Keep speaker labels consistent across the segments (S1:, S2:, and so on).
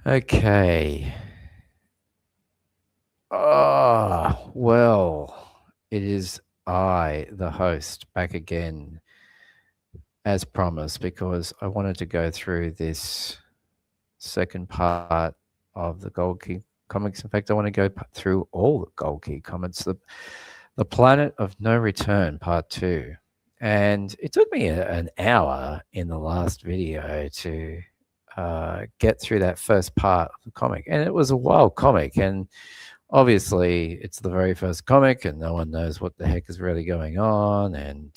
S1: Okay. Oh, well, it is I, the host, back again as promised because I wanted to go through this second part of the Gold Key comics. In fact, I want to go through all the Gold Key comics, the Planet of No Return, part two. And it took me an hour in the last video to get through that first part of the comic. And it was a wild comic. And obviously, it's the very first comic, and no one knows what the heck is really going on. And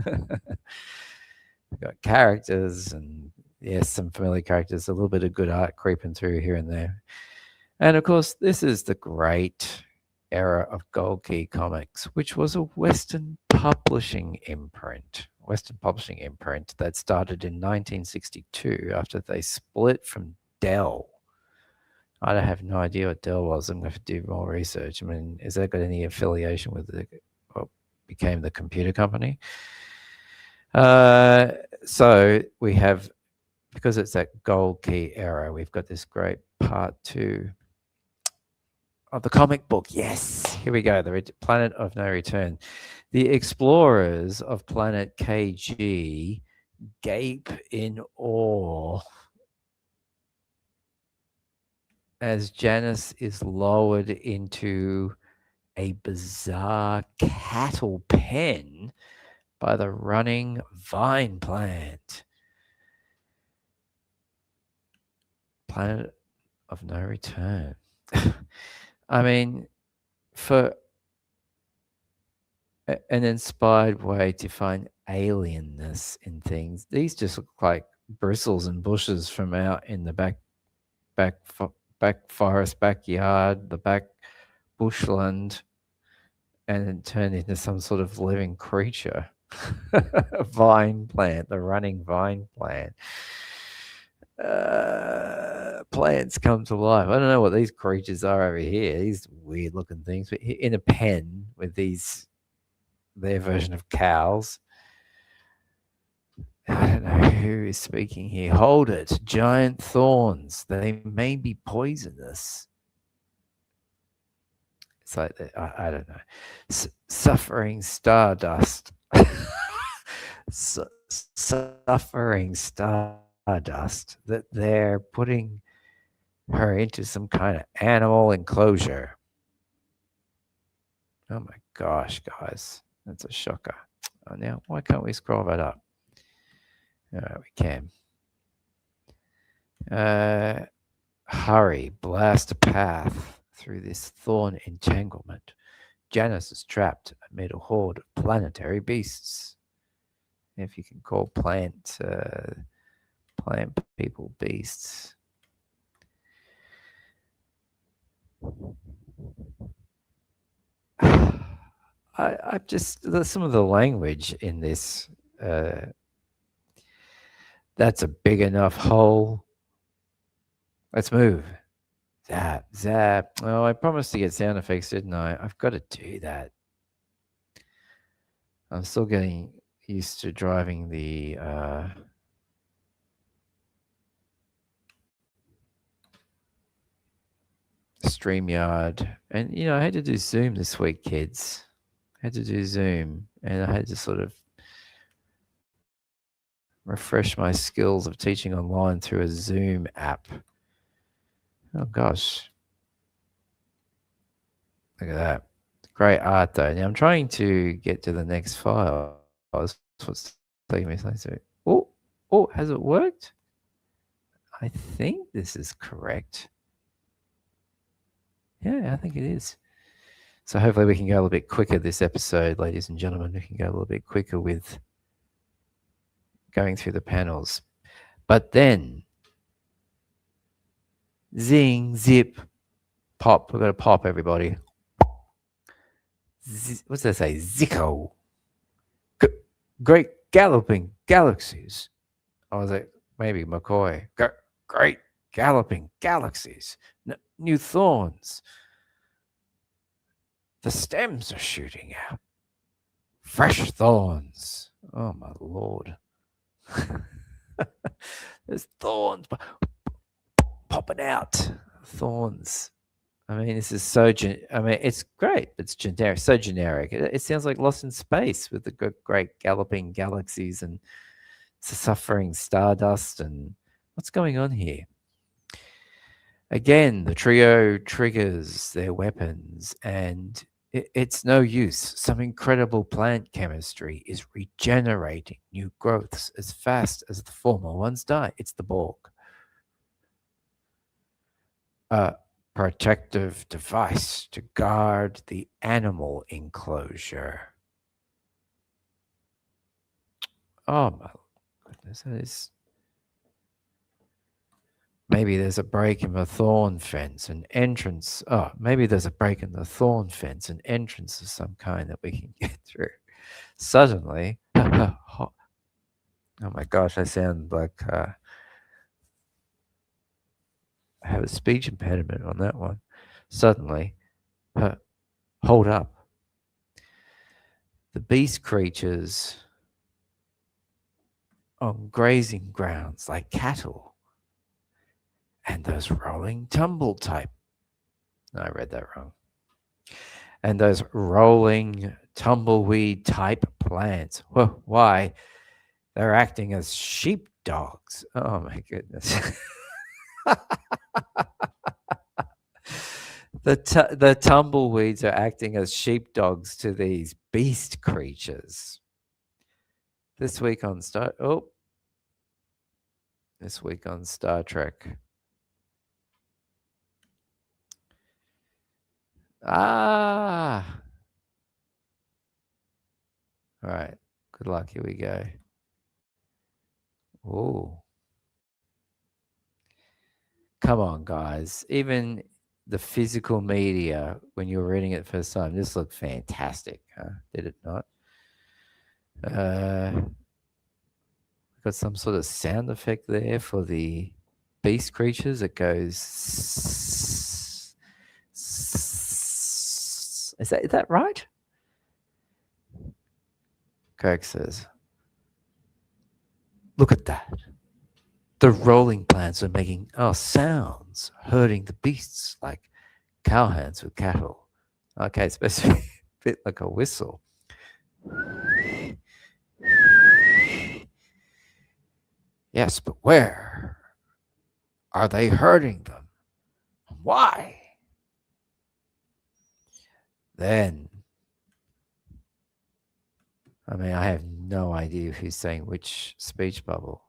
S1: we've got characters, and yes, some familiar characters, a little bit of good art creeping through here and there. And of course, this is the great era of Gold Key Comics, which was a Western publishing imprint that started in 1962 after they split from Dell. I don't have no idea what Dell was. I'm going to have to do more research. I mean, is that got any affiliation with what became the computer company? So we have, because it's that Gold Key era, we've got this great part two of the comic book. Yes, here we go. The Planet of No Return. The explorers of planet KG gape in awe as Janice is lowered into a bizarre cattle pen by the running vine plant. Planet of No Return. I mean, for an inspired way to find alienness in things, these just look like bristles and bushes from out in the back forest, backyard, the back bushland, and then turned into some sort of living creature. Vine plant, the running vine plant. Plants come to life. I don't know what these creatures are over here. These weird looking things, but in a pen with their version of cows. I don't know who is speaking here. Hold it. Giant thorns. They may be poisonous. It's like, I don't know. Suffering stardust. Suffering stardust. That they're putting her into some kind of animal enclosure. Oh my gosh, guys. That's a shocker. Oh, now, why can't we scroll that up? All right, we can. Hurry, blast a path through this thorn entanglement. Janice is trapped amid a horde of planetary beasts. If you can call plant people beasts. I just some of the language in this. That's a big enough hole. Let's move. Zap, zap. Oh, I promised to get sound effects, didn't I? I've got to do that. I'm still getting used to driving the StreamYard. And, I had to do Zoom this week, kids. I had to do Zoom. And I had to sort of refresh my skills of teaching online through a Zoom app. Oh, gosh. Look at that. Great art, though. Now, I'm trying to get to the next file. That's what's taking me so. Oh, has it worked? I think this is correct. Yeah, I think it is. So hopefully we can go a little bit quicker this episode, ladies and gentlemen. We can go a little bit quicker with going through the panels. But then, zing, zip, pop. We've got to pop, everybody. What's that say? Zicko. Great galloping galaxies. I was like, maybe McCoy. Great galloping galaxies. New thorns. The stems are shooting out. Fresh thorns. Oh, my Lord. There's thorns. popping out. Thorns. I mean, this is so. I mean, it's great. It's generic. So generic. It sounds like Lost in Space with the great galloping galaxies and suffering stardust. And what's going on here? Again, the trio triggers their weapons, and it's no use. Some incredible plant chemistry is regenerating new growths as fast as the former ones die. It's the Borg. A protective device to guard the animal enclosure. Oh my goodness, that is. Maybe there's a break in the thorn fence, an entrance. Oh, maybe there's a break in the thorn fence, an entrance of some kind that we can get through. Suddenly, oh my gosh, I sound like I have a speech impediment on that one. Suddenly, hold up. The beast creatures on grazing grounds like cattle and those rolling tumble type. No, I read that wrong. And those rolling tumbleweed type plants. Well, why? They're acting as sheepdogs. Oh my goodness. The tumbleweeds are acting as sheepdogs to these beast creatures. This week on Star Trek. Ah. All right. Good luck. Here we go. Oh. Come on, guys. Even the physical media, when you were reading it the first time, this looked fantastic, huh? Did it not? Got some sort of sound effect there for the beast creatures. It goes. Is that right? Kirk says, "Look at that. The rolling plants are making sounds, herding the beasts like cowhands with cattle." Okay, it's supposed to be a bit like a whistle. Yes, but where are they hurting them? Why? Then, I mean, I have no idea who's saying which speech bubble.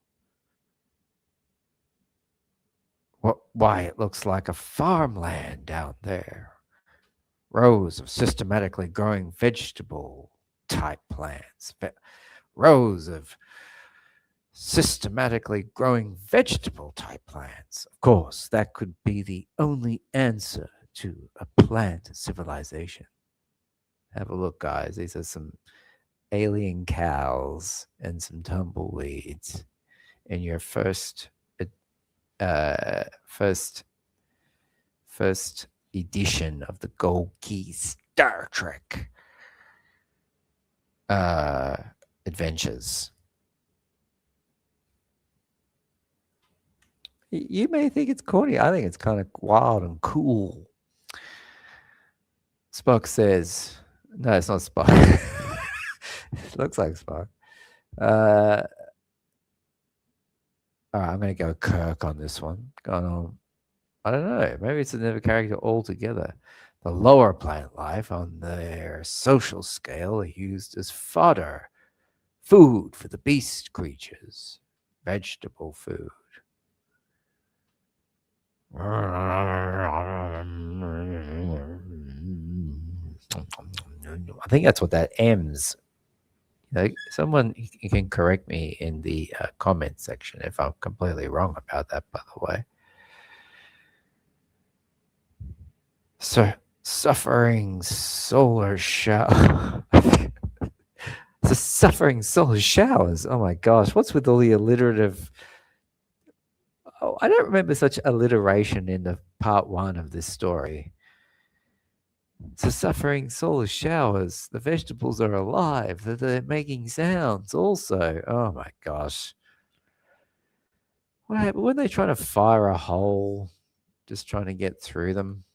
S1: Why, it looks like a farmland down there. Rows of systematically growing vegetable type plants. Rows of systematically growing vegetable type plants. Of course, that could be the only answer to a plant civilization. Have a look, guys. These are some alien cows and some tumbleweeds in your first edition of the Gold Key Star Trek adventures. You may think it's corny. I think it's kind of wild and cool. Spock says, no, it's not Spock. It looks like Spock. All right, I'm going to go Kirk on this one. Going on. I don't know. Maybe it's another character altogether. The lower plant life on their social scale are used as fodder, food for the beast creatures, vegetable food. I think that's what that M's. Someone you can correct me in the comment section if I'm completely wrong about that, by the way. So, suffering solar shower. The suffering solar showers. Oh my gosh, what's with all the alliterative? Oh, I don't remember such alliteration in the part one of this story. The suffering solar showers. The vegetables are alive. They're making sounds also. Oh my gosh. What happened? Weren't they trying to fire a hole, just trying to get through them?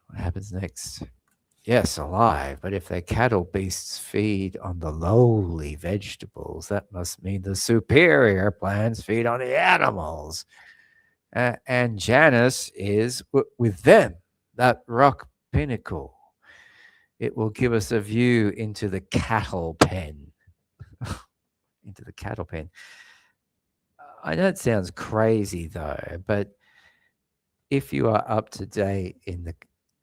S1: What happens next? Yes, alive, but if their cattle beasts feed on the lowly vegetables, that must mean the superior plants feed on the animals. And Janus is with them, that rock pinnacle. It will give us a view into the cattle pen. Into the cattle pen. I know it sounds crazy though, but if you are up to date in the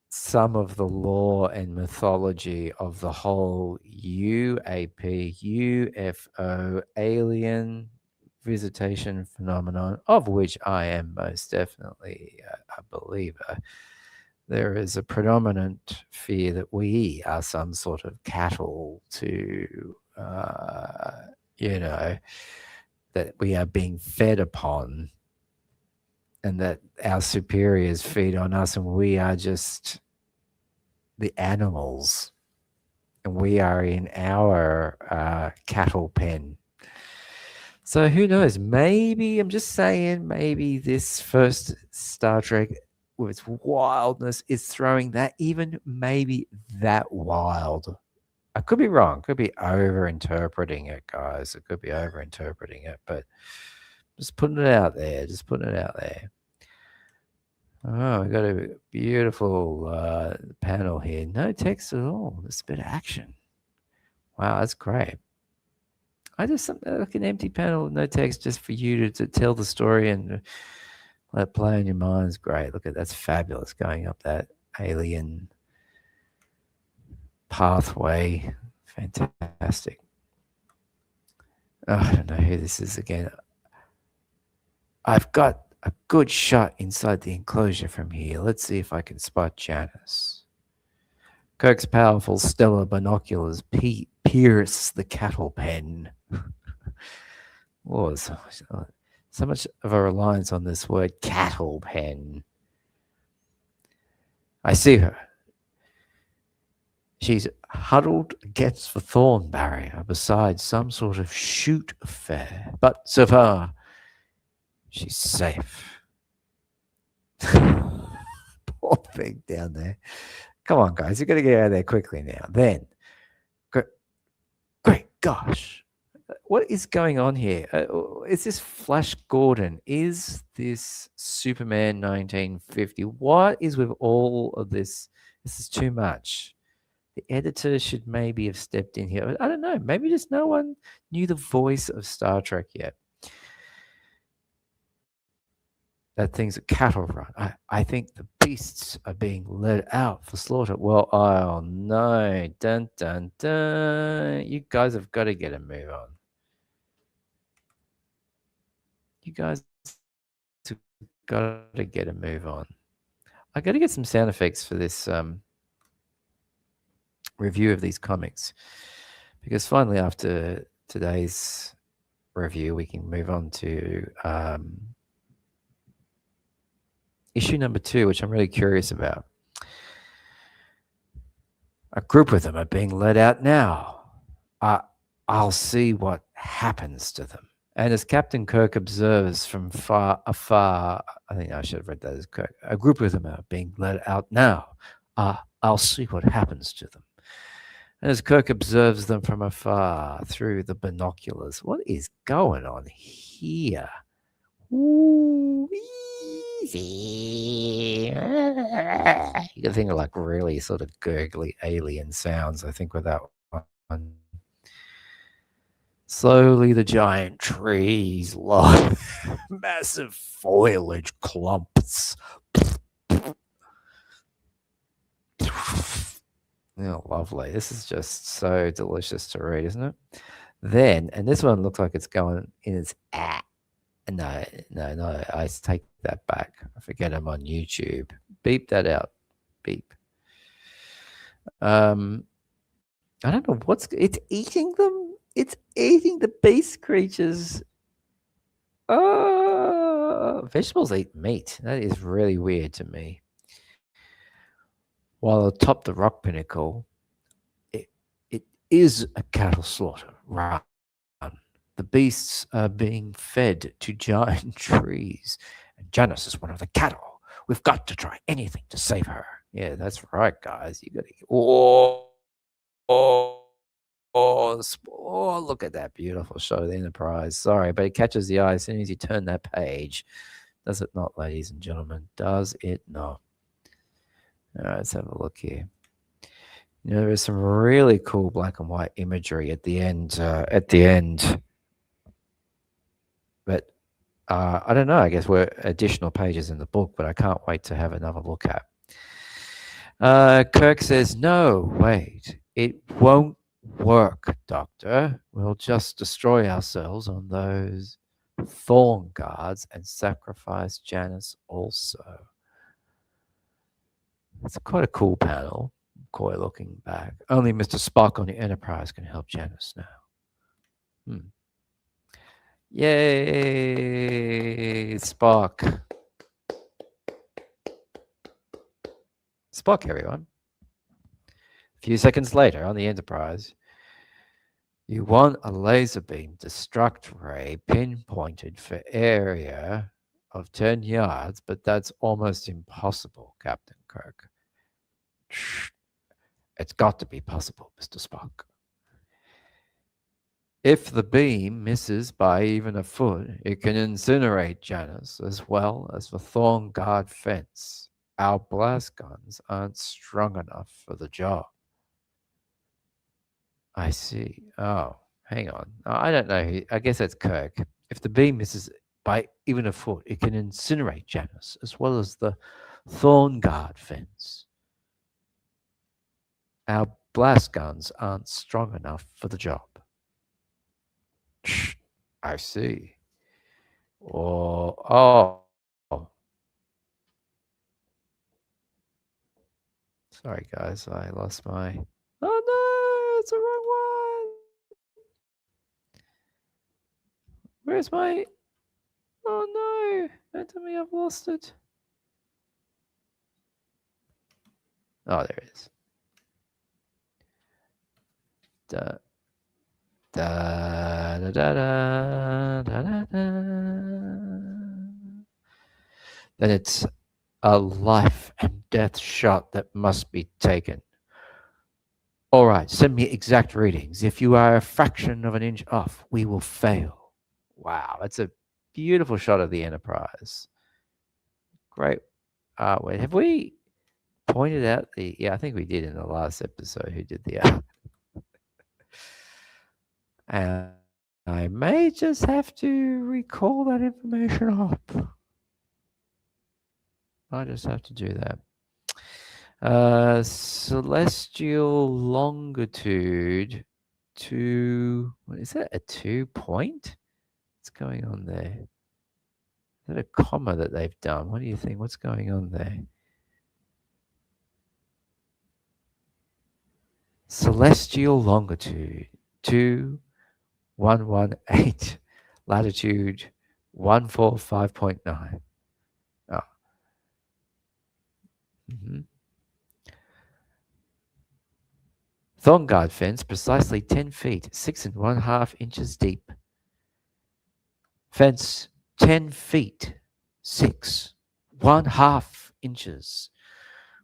S1: some of the lore and mythology of the whole UAP, UFO, alien visitation phenomenon, of which I am most definitely a believer, there is a predominant fear that we are some sort of cattle to, you know, that we are being fed upon and that our superiors feed on us and we are just the animals and we are in our cattle pen. So who knows? Maybe, I'm just saying, maybe this first Star Trek with its wildness is throwing that even maybe that wild. I could be wrong. Could be over interpreting it, guys. It could be over interpreting it, but just putting it out there. Just putting it out there. Oh, we got a beautiful panel here. No text at all. Just a bit of action. Wow, that's great. I just like an empty panel, no text, just for you to tell the story and let it play in your mind is great. Look at that's fabulous. Going up that alien pathway, fantastic. Oh, I don't know who this is again. I've got a good shot inside the enclosure from here. Let's see if I can spot Janice. Kirk's powerful stellar binoculars pierce the cattle pen. Oh, so much of a reliance on this word cattle pen. I see her. She's huddled against the thorn barrier beside some sort of chute affair. But so far, she's safe. Poor thing down there. Come on, guys. You've got to get out of there quickly now. Then, great gosh. What is going on here? Is this Flash Gordon? Is this Superman 1950? What is with all of this? This is too much. The editor should maybe have stepped in here. I don't know. Maybe just no one knew the voice of Star Trek yet. That thing's a cattle run. I think the beasts are being led out for slaughter. Well, oh no. Dun, dun, dun. You guys have got to get a move on. You guys have got to get a move on. I got to get some sound effects for this review of these comics. Because finally, after today's review, we can move on to issue number 2, which I'm really curious about. A group of them are being led out now. I'll see what happens to them. And as Captain Kirk observes from afar, I think I should have read that as Kirk. A group of them are being led out now. I'll see what happens to them. And as Kirk observes them from afar through the binoculars, what is going on here? Ooh, easy. You can think of like really sort of gurgly alien sounds, I think, with that one. Slowly, the giant trees lie, massive foliage clumps. Oh, lovely. This is just so delicious to read, isn't it? Then, and this one looks like it's going in its No, I take that back. I forget I'm on YouTube. Beep that out. Beep. I don't know it's eating them. It's eating the beast creatures. Oh, vegetables eat meat. That is really weird to me. While atop the rock pinnacle, is a cattle slaughter. Run. The beasts are being fed to giant trees. And Janice is one of the cattle. We've got to try anything to save her. Yeah, that's right, guys. You gotta. Oh, look at that beautiful shot of the Enterprise. Sorry, but it catches the eye as soon as you turn that page. Does it not, ladies and gentlemen? Does it not? All right, let's have a look here. There is some really cool black and white imagery at the end. But I don't know. I guess we're additional pages in the book, but I can't wait to have another look at. Kirk says, "No, wait, it won't work, Doctor. We'll just destroy ourselves on those thorn guards and sacrifice Janice also." It's quite a cool panel. Coy looking back. Only Mr. Spock on the Enterprise can help Janice now. Hmm. Yay, Spock. Spock, everyone. A few seconds later on the Enterprise, you want a laser beam destruct ray pinpointed for area of 10 yards, but that's almost impossible, Captain Kirk. It's got to be possible, Mr. Spock. If the beam misses by even a foot, it can incinerate Janice as well as the thorn guard fence. Our blast guns aren't strong enough for the job. I see. Oh, hang on. I don't know. I guess that's Kirk. If the beam misses by even a foot, it can incinerate Janice as well as the thorn guard fence. Our blast guns aren't strong enough for the job. I see. Oh. Sorry, guys. I lost my. Oh no, it's the wrong one. Where's my? Oh no! Don't tell me I've lost it. Oh, there it is. Da da da da da da da da. Then it's a life and death shot that must be taken. All right, send me exact readings. If you are a fraction of an inch off, we will fail. Wow, that's a beautiful shot of the Enterprise. Great artwork. Have we pointed out the? Yeah, I think we did in the last episode. Who did the art? I may just have to recall that information up. I just have to do that. Celestial longitude to, what is that? A 2 point? What's going on there? Is that a comma that they've done? What do you think? What's going on there? Celestial longitude 2118, latitude 145.9. Oh. Mm-hmm. Thorn guard fence precisely 10 feet, 6.5 inches deep. Fence 10 feet, 6.5 inches.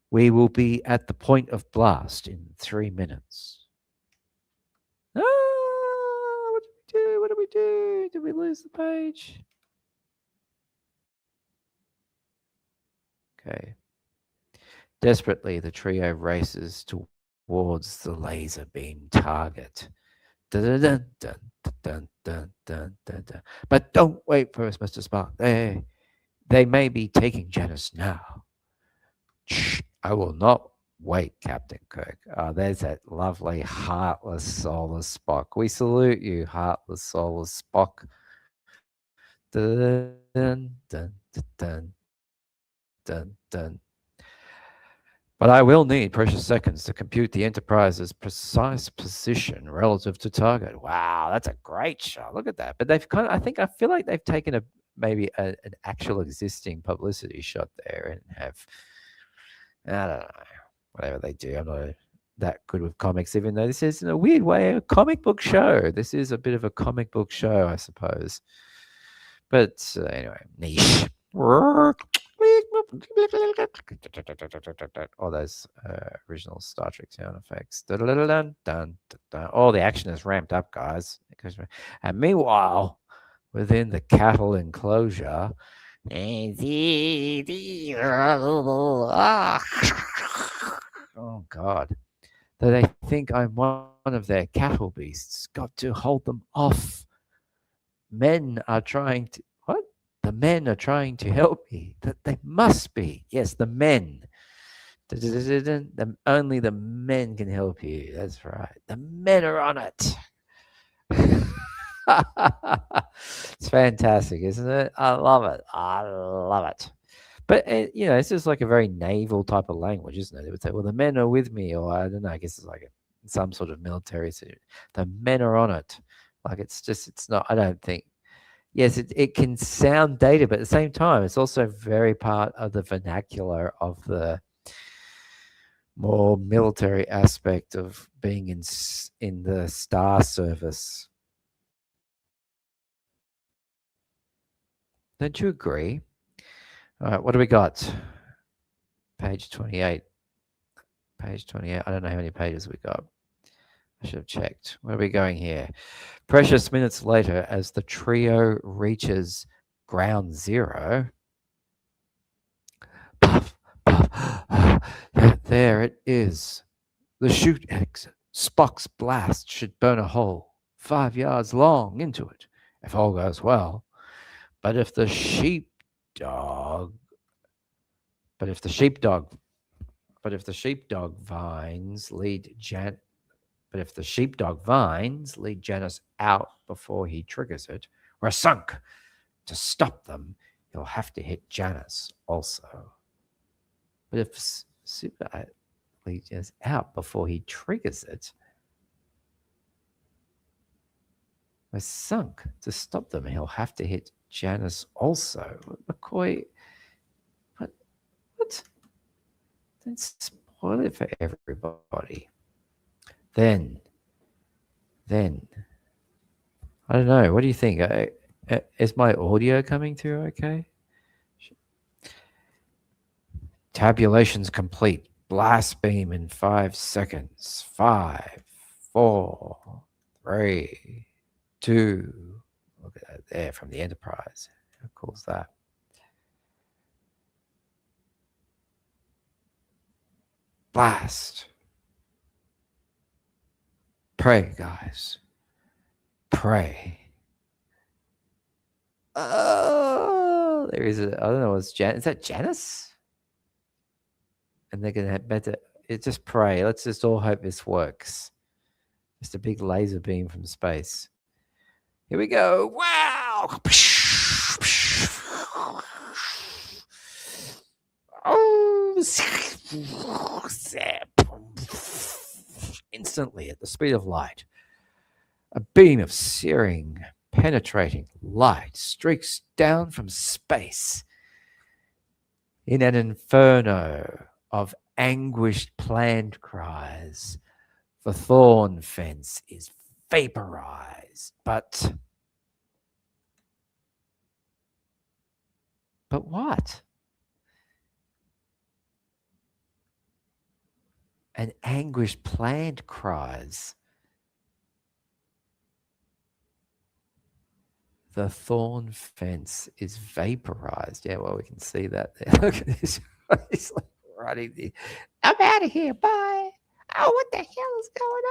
S1: We will be at the point of blast in 3 minutes. Ah, what did we do? What did we do? Did we lose the page? Okay. Desperately, the trio races towards the laser beam target. Dun, dun, dun, dun, dun, dun, dun, dun, dun. But don't wait for us, Mr. Spock. They may be taking Janice now. Shh, I will not wait, Captain Kirk. There's that lovely, heartless, soulless Spock. We salute you, heartless, soulless Spock. Dun, dun, dun, dun, dun, dun. But I will need precious seconds to compute the Enterprise's precise position relative to target. Wow, that's a great shot. Look at that. But they've kind of, I feel like they've taken an actual existing publicity shot there and have, I don't know, whatever they do. I'm not that good with comics, even though this is in a weird way a comic book show. This is a bit of a comic book show, I suppose. But anyway, niche. All those original Star Trek sound effects. Oh, the action is ramped up, guys. And meanwhile, within the cattle enclosure, oh God, they think I'm one of their cattle beasts. Got to hold them off. Men are trying to what? The men are trying to help me. That they must be. Yes, the men. Only the men can help you. That's right. The men are on it. It's fantastic, isn't it? I love it. I love it. But it's just like a very naval type of language, isn't it? They would say, "Well, the men are with me," or I don't know. I guess it's like some sort of military. The men are on it. Like it's not. I don't think. Yes, it can sound dated, but at the same time, it's also very part of the vernacular of the more military aspect of being in the star service. Don't you agree? All right, what do we got? Page 28. Page 28. I don't know how many pages we got. I should have checked. Where are we going here? Precious minutes later, as the trio reaches ground zero. Puff, puff. There it is. The chute exit. Spock's blast should burn a hole 5 yards long into it, if all goes well. But if the sheepdog vines lead Janus out before he triggers it, we're sunk. To stop them, he'll have to hit Janus also. But if Super leads Janus out before he triggers it, we're sunk. To stop them, he'll have to hit Janus also. McCoy, what? Don't spoil it for everybody. Then, I don't know. What do you think? Is my audio coming through okay? Tabulations complete. Blast beam in 5 seconds. 5, 4, 3, 2. Look at that there from the Enterprise. How cool is that? Blast. Pray, guys. Pray. Oh, there is I don't know. Is that Janus? And they're gonna have better. Just pray. Let's just all hope this works. Just a big laser beam from space. Here we go. Wow! Oh, instantly at the speed of light, a beam of searing, penetrating light streaks down from space in an inferno of anguished plant cries. The thorn fence is vaporized, but what? An anguished plant cries. The thorn fence is vaporized. Yeah, well, we can see that there. Look at this. He's like running the. I'm out of here. Bye. Oh, what the hell is going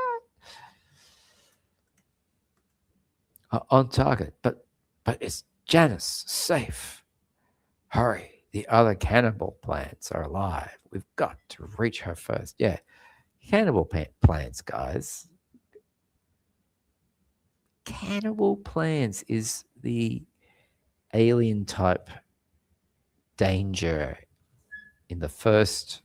S1: on? On target, but is Janus safe? Hurry. The other cannibal plants are alive. We've got to reach her first. Yeah. Cannibal plants, guys. Cannibal plants is the alien type danger in the first.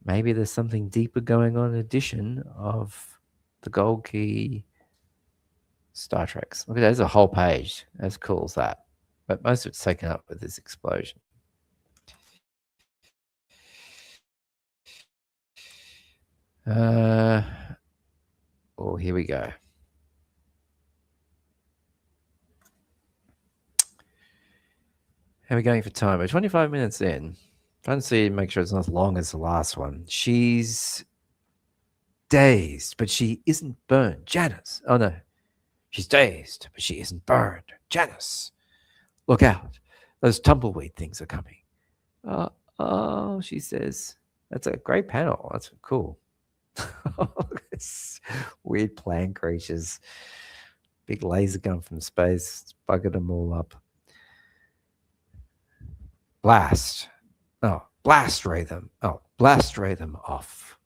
S1: Maybe there's something deeper going on in addition of the Gold Key Star Treks. Look at that, there's a whole page. As cool as that. But most of it's taken up with this explosion. Uh, oh, here we go. How are we going for time? We're 25 minutes in. Trying to see, make sure it's not as long as the last one. She's dazed, but she isn't burned. Janice. Oh, no. She's dazed, but she isn't burned. Janice, look out. Those tumbleweed things are coming. Uh, oh, she says. That's a great panel. That's cool. It's weird plant creatures. Big laser gun from space. It's buggered them all up. Blast. Oh, blast ray them. Oh, blast ray them off.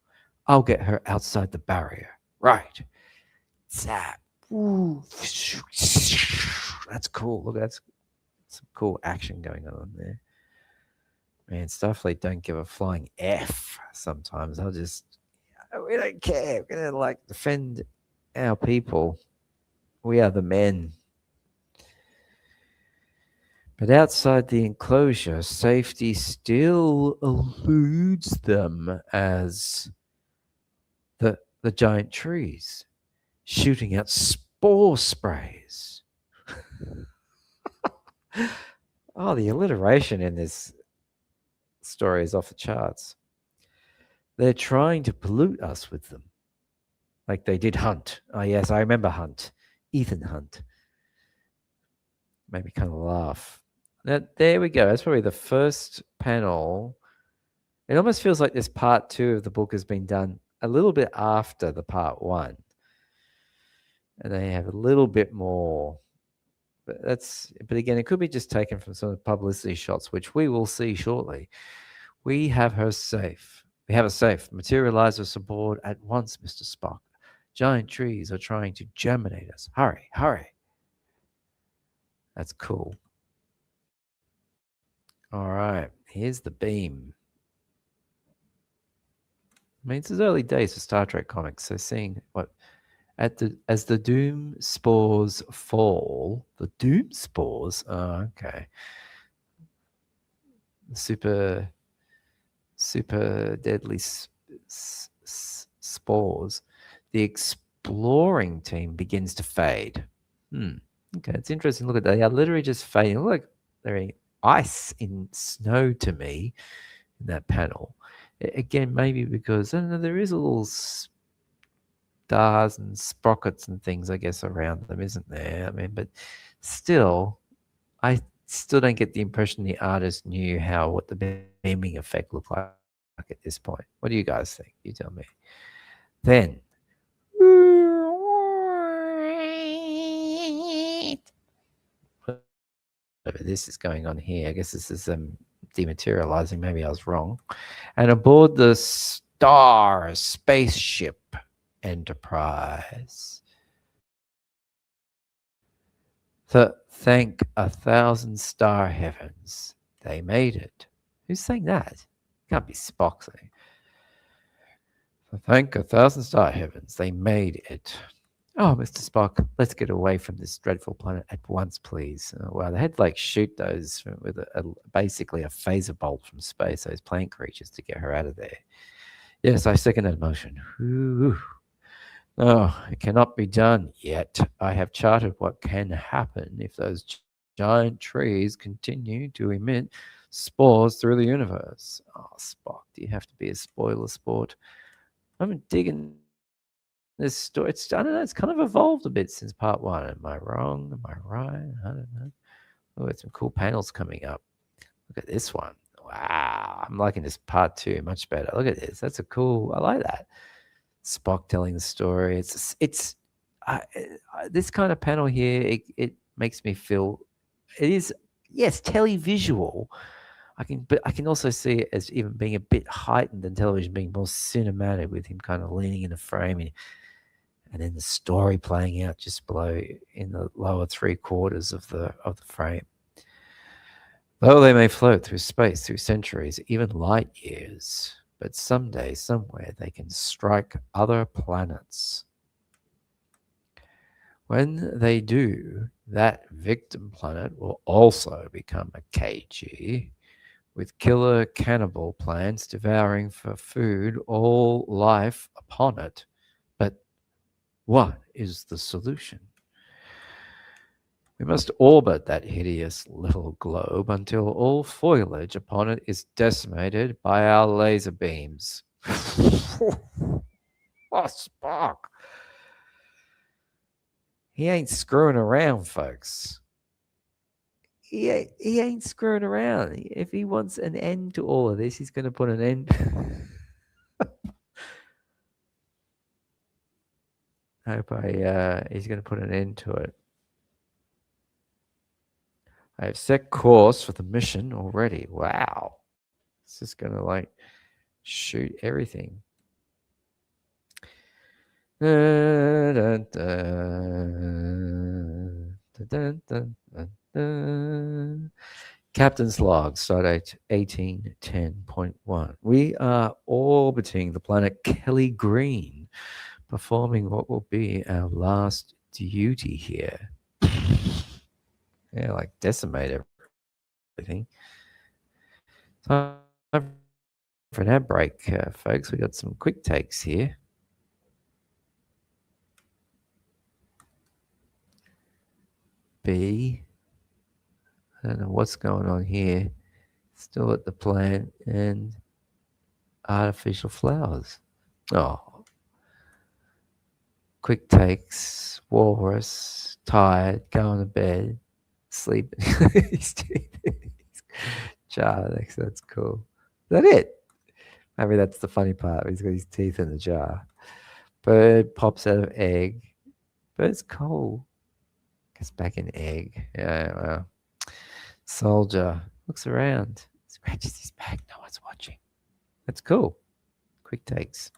S1: I'll get her outside the barrier. Right. Zap. Ooh. That's cool. Look, that's some cool action going on there. Man, Starfleet don't give a flying F sometimes. They'll just, we don't care. We're going to like defend our people. We are the men. But outside the enclosure, safety still eludes them as the giant trees shooting out spore sprays. Oh, the alliteration in this story is off the charts. They're trying to pollute us with them, like they did Hunt. Oh, yes, I remember Hunt. Ethan Hunt. Made me kind of laugh. Now, there we go. That's probably the first panel. It almost feels like this part 2 of the book has been done a little bit after the part 1. And they have a little bit more. But again, it could be just taken from some of the publicity shots, which we will see shortly. We have her safe. We have a safe. Materialize us aboard at once, Mr. Spock. Giant trees are trying to germinate us. Hurry, hurry. That's cool. All right, here's the beam. I mean, it's early days for Star Trek comics, so seeing what as the doom spores fall, the doom spores. Oh, okay. Super deadly spores. The exploring team begins to fade. Okay, it's interesting. Look at that. They are literally just fading. Look like they're ice in snow to me in that panel. Again, maybe because I don't know, there is a little stars and sprockets and things, I guess, around them, isn't there? I mean, but still, I still don't get the impression the artist knew what the beaming effect looked like at this point. What do you guys think? You tell me. Then, whatever this is going on here, I guess this is dematerializing. Maybe I was wrong. And aboard the Star Spaceship Enterprise. Thank 1,000 star heavens they made it. Who's saying that? Can't be Spock saying. Thank 1,000 star heavens they made it. Oh, Mr. Spock, let's get away from this dreadful planet at once, please. Wow, they had to like shoot those with basically a phaser bolt from space, those plant creatures, to get her out of there. Yes, I second that motion. Ooh. No, it cannot be done yet. I have charted what can happen if those giant trees continue to emit spores through the universe. Oh, Spock, do you have to be a spoiler sport? I'm digging this story. I don't know, it's kind of evolved a bit since part 1. Am I wrong? Am I right? I don't know. Oh, there's some cool panels coming up. Look at this one. Wow, I'm liking this part 2 much better. Look at this. That's I like that. Spock telling the story. It's this kind of panel here. It makes me feel it is, yes, televisual. But I can also see it as even being a bit heightened than television, being more cinematic with him kind of leaning in the frame and then the story playing out just below in the lower 3/4 of the frame. Though they may float through space, through centuries, even light years, but someday, somewhere, they can strike other planets. When they do, that victim planet will also become a KG, with killer cannibal plants devouring for food all life upon it. But what is the solution? We must orbit that hideous little globe until all foliage upon it is decimated by our laser beams. Oh, Spock. He ain't screwing around, folks. He ain't screwing around. If he wants an end to all of this, he's going to put an end. He's going to put an end to it. I have set course for the mission already. Wow. It's just going to like shoot everything. Dun, dun, dun, dun, dun. Captain's log, stardate 1810.1. We are orbiting the planet Kelly Green, performing what will be our last duty here. Yeah, like decimate everything. Time for an ad break, folks. We got some quick takes here. B. I don't know what's going on here. Still at the plant and artificial flowers. Oh. Quick takes. Walrus. Tired. Going to bed. Sleeping. Jar. That's cool. Is that it? Maybe that's the funny part. He's got his teeth in the jar. Bird pops out of egg. Bird's cold. Gets back in egg. Yeah, well. Soldier looks around. Scratches his back. No one's watching. That's cool. Quick takes.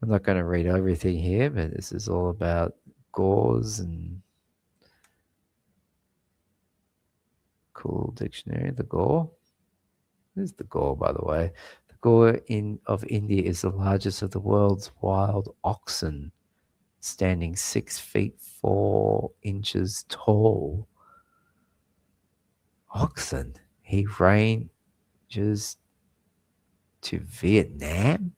S1: I'm not going to read everything here, but this is all about gauze and cool dictionary. The gore. This is the gore, by the way. The gore of India is the largest of the world's wild oxen, standing 6 feet 4 inches tall. Oxen. He ranges to Vietnam.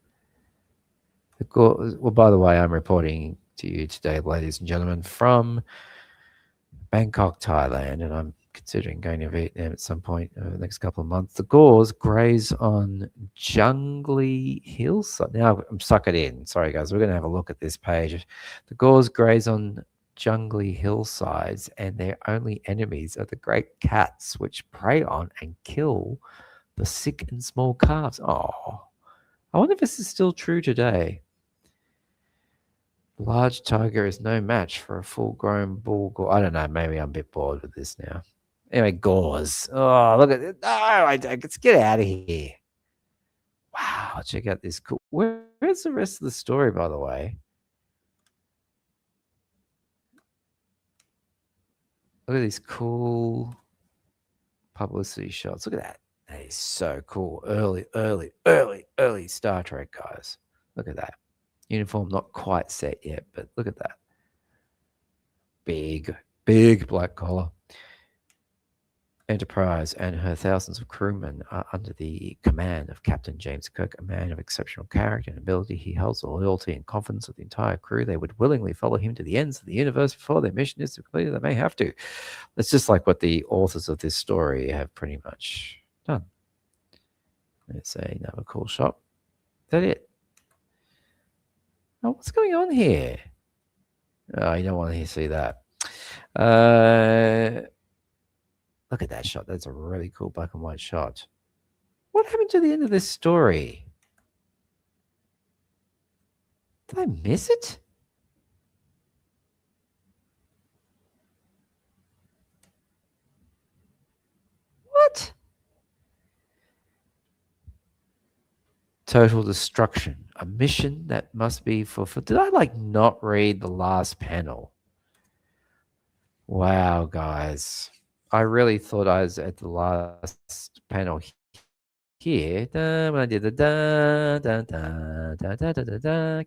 S1: Well, by the way, I'm reporting to you today, ladies and gentlemen, from Bangkok, Thailand, and I'm considering going to Vietnam at some point over the next couple of months. The gores graze on jungly hillside. Now, I'm suck it in. Sorry, guys. We're going to have a look at this page. The gores graze on jungly hillsides, and their only enemies are the great cats, which prey on and kill the sick and small calves. Oh, I wonder if this is still true today. Large tiger is no match for a full-grown bull. I don't know. Maybe I'm a bit bored with this now. Anyway, gauze. Oh, look at it. No, let's get out of here. Wow, check out this cool. Where's the rest of the story, by the way? Look at these cool publicity shots. Look at that. That is so cool. Early Star Trek, guys. Look at that. Uniform not quite set yet, but look at that. Big black collar. Enterprise and her thousands of crewmen are under the command of Captain James Kirk, a man of exceptional character and ability. He holds the loyalty and confidence of the entire crew. They would willingly follow him to the ends of the universe before their mission is completed. They may have to. That's just like what the authors of this story have pretty much done. Let's say another cool shot. Is that it? Oh, what's going on here? Oh, you don't want to see that. Look at that shot. That's a really cool black and white shot. What happened to the end of this story? Did I miss it? What? Total destruction. A mission that must be fulfilled. Did I not read the last panel? Wow, guys. I really thought I was at the last panel here. When I did the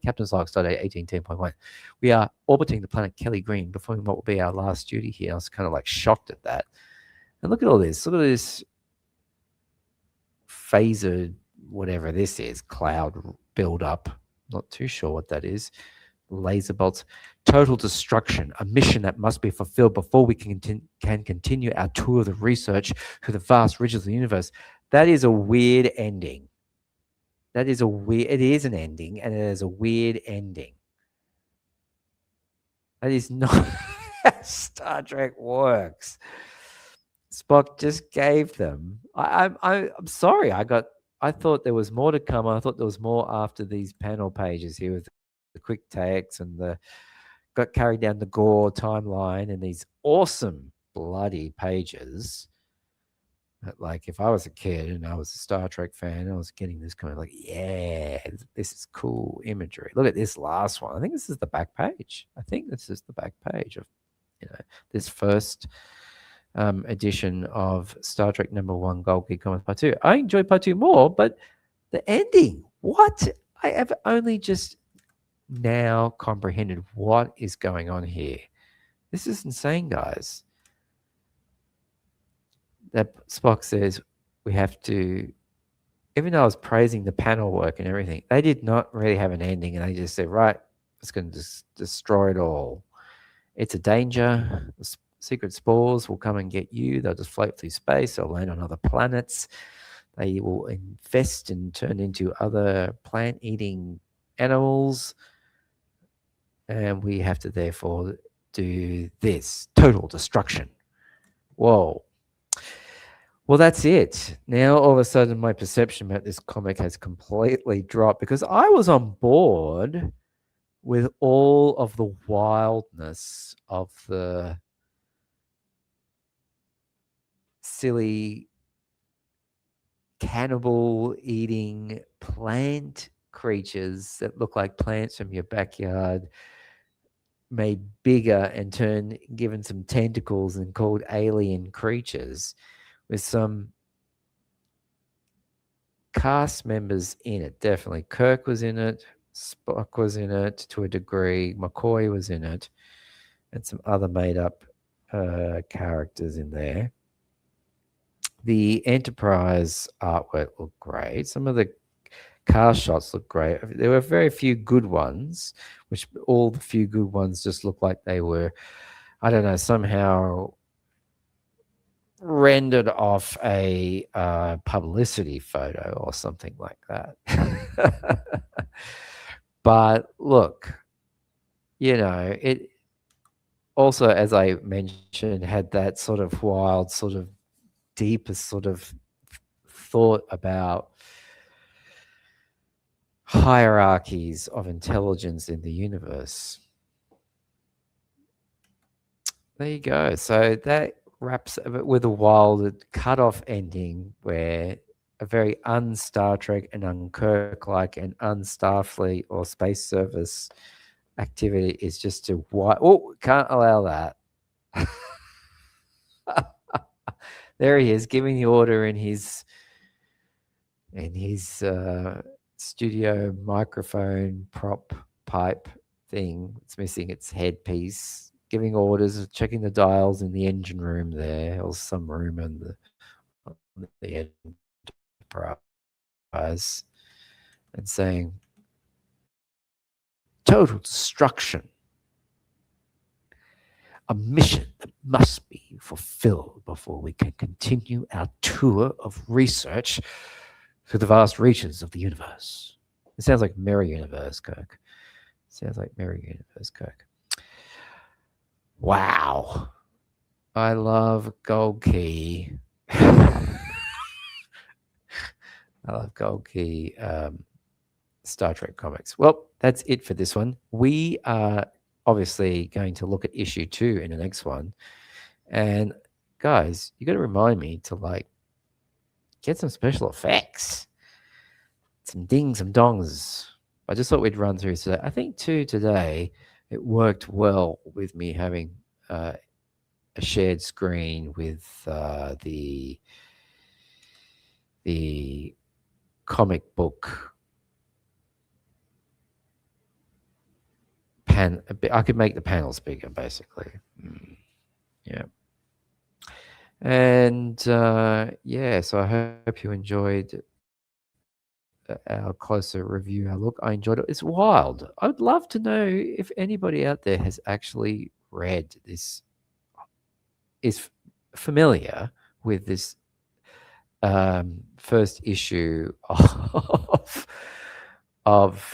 S1: Captain's log, stardate 1810.1. We are orbiting the planet Kelly Green, performing what will be our last duty here. I was kind of shocked at that. And look at all this. Look at this phaser, whatever this is, cloud buildup. Not too sure what that is. Laser bolts. Total destruction, a mission that must be fulfilled before we can continue our tour of the research through the vast reaches of the universe. That is a weird ending. It is an ending, and it is a weird ending. That is not how Star Trek works. Spock just gave them. I'm sorry. I thought there was more to come. I thought there was more after these panel pages here with the quick takes and the got carried down the gore timeline and these awesome bloody pages. Like if I was a kid and I was a Star Trek fan, I was getting this kind of like, yeah, this is cool imagery. Look at this last one. I think this is the back page. I think this is the back page of, this first edition of Star Trek #1 Gold Key Comics Part 2. I enjoyed Part 2 more, but the ending, what? I have only just now comprehended what is going on here. This is insane, guys. That Spock says we have to, even though I was praising the panel work and everything, they did not really have an ending, and they just said, right, it's going to destroy it all. It's a danger. Secret spores will come and get you. They'll just float through space. They'll land on other planets. They will infest and turn into other plant-eating animals. And we have to therefore do this. Total destruction. Whoa. Well, that's it. Now, all of a sudden, my perception about this comic has completely dropped because I was on board with all of the wildness of the silly cannibal eating plant creatures that look like plants from your backyard made bigger and given some tentacles and called alien creatures with some cast members in it. Definitely Kirk was in it, Spock was in it to a degree, McCoy was in it, and some other made up characters in there. The Enterprise artwork looked great. Some of the car shots looked great. There were very few good ones, which all the few good ones just looked like they were, I don't know, somehow rendered off a publicity photo or something like that. But look, it also, as I mentioned, had that sort of wild, sort of deepest sort of thought about hierarchies of intelligence in the universe. There you go. So that wraps with a wild cut-off ending where a very un-Star Trek and un-Kirk-like and un-Starfleet or space service activity is just to can't allow that. There he is giving the order in his studio microphone prop pipe thing. It's missing its headpiece, giving orders, checking the dials in the engine room there, or some room on the Enterprise, and saying, total destruction. A mission that must be fulfilled before we can continue our tour of research through the vast reaches of the universe. It sounds like Merry Universe, Kirk. Sounds like Merry Universe, Kirk. Wow. I love Gold Key. I love Gold Key Star Trek comics. Well, that's it for this one. We are obviously going to look at issue 2 in the next one. And guys, you got to remind me to get some special effects, some dings, some dongs. I just thought we'd run through today. I think too today it worked well with me having a shared screen with the comic book I could make the panels bigger, basically. Yeah. And yeah, so I hope you enjoyed our closer review, our look. I enjoyed it. It's wild. I'd love to know if anybody out there has actually read this, is familiar with this first issue of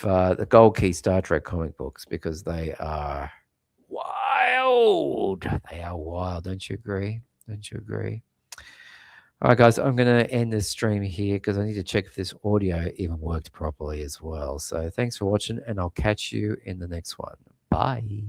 S1: the Gold Key Star Trek comic books, because they are wild. They are wild. Don't you agree? Don't you agree? All right, guys, I'm going to end this stream here because I need to check if this audio even worked properly as well. So thanks for watching, and I'll catch you in the next one. Bye.